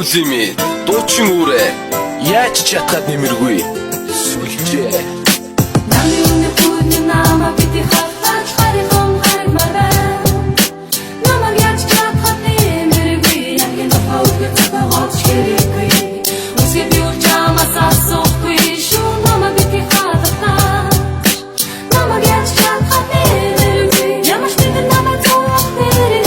Нөөзимээ дуучин үрээ яаж чадхад нэмэргүй сүлжээ Намын үнэ намаа бити хатаж харихом хармараа намаа яаж чадхад нэмэргүй яг энэ хавьд цагаач хэрэггүй үсээ би урчамаас асуухгүй шүү намаа бити хатаж намаа яаж чадхад нэмэргүй ямар ч нэг намаа зовох хэрэггүй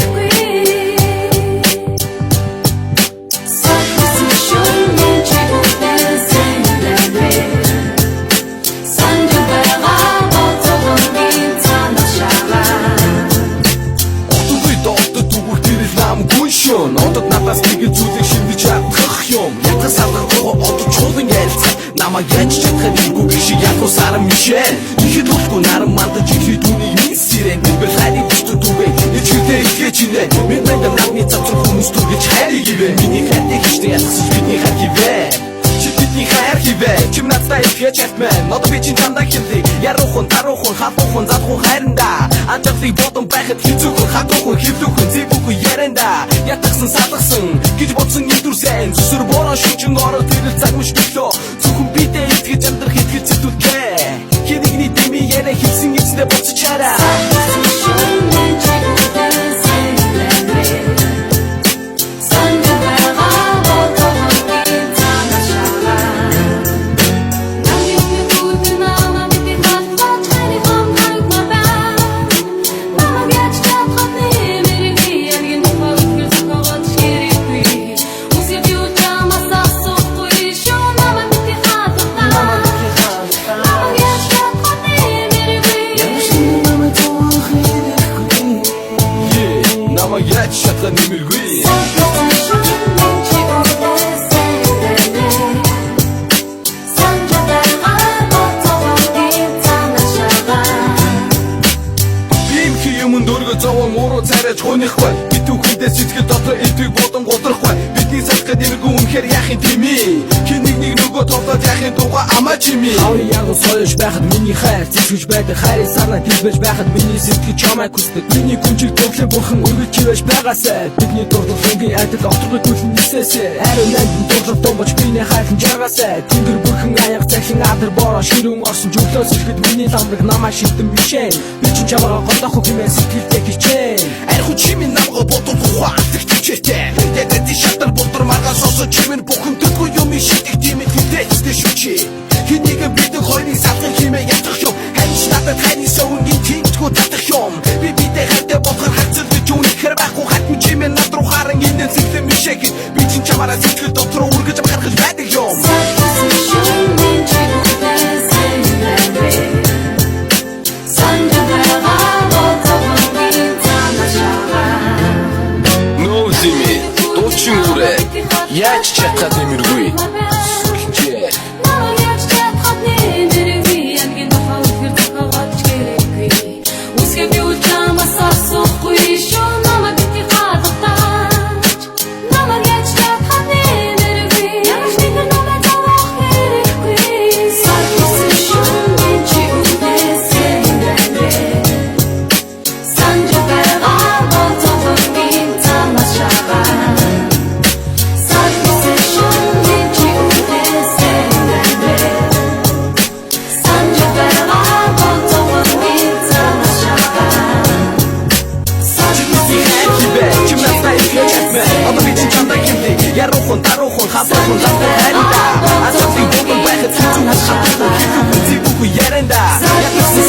Одод надаас нэг зүйлийг шиндэж чадах юм. Ятгах салгахгүй одод чуулан ялцах. Намаа яаж чадах нэмгүй биш яг усарам мишээ. Ихэд болохгүй наран мандаж ихэд түүний мисэрэн. Би хайрыг бүстүү түвэ. Ичгдээ ихэж инэ. Мен мэнгэ намны цавцар хүмүүс түгэж хайрыг ивэ. Миний хайрыг хичнээн ятгах бидний хайр хивэ. Бидний хайр хивэ. Чим надтай ихэж ятмэн. Одод би чин чамдаа хилдэг. Яруухан, таруухан, халуухан, задхан хайранда. Анжаглыг бодон байхад хизүүхэн, хатуухан, хөвлүүхэн, зэвүүхэн яранда. Ятгсан салгасан гэж бодсон идүр сайн зүсэр бороо шүчин ороо тэрэл цаг мөч төглөө зөвхөн бидээ итгэж амьдрах итгэж зэтүүлгээ хинэгний дэмий яриа хэлсэн эцэдээ боцож чараа яаж чадах нэмэргүй Бимхи юмн дөргө зовон муруу царайч хөнөхгүй битүүхэндээ сэтгэл дотор элтэг бодон готрахгүй бидний салхад нэмэргүй үнэхээр яахын тими нэг нөгөө тоглоод яахын дуга амаа чими Хаврын яг сойж байхад миний хайр зэвсгэж байдаг хайрын сарнаа дэлбэж байхад миний сэтгэл чамайг хүсдэг миний гүнжиг төглөө бурхан өргөж чивэж байгаасай бидний дурдах өнгийн айдал оторгой түлэн нисээсэй хайрын найдан дурлах домбоч миний хайрын жаргаасай тэнгэр бүрхэн аяг захин адар бороо ширүүн орсон жүглөө сэлгэд миний ламраг намаа шилдэн бишэн би ч чамаа голдох хэмээн сэтгэлдээ хичээн арху чимийн намгаа бодох ухаан тэгчээтэй ядэд шатар бодор маргаас осож чимэн бүхэн төггүй юм шигдэг димэд хүлээжтэй шүчи хинэгэ бидэн хойны салгын химээ ятгах юм хайч надад хайны сөвнгийн тэмтгүү татах юм би бидээ хайтай бодгор хацал гэж үнэхэр байхгүй хатми чимэн над руу харан инэн сэтгэл мишэг би чин чамаараа сэтгэл дотор үргэж гаргаж байдаг юм Нөөзимээ дуучин үрээ яаж чадхад нэмэргүй сүлжээ Яруухан, таруухан, халуухан, задхан хайранда Асуултыг бодон байхад хэцүү хатахгүй хэцүү зэвүүхэн яранда Ятгсан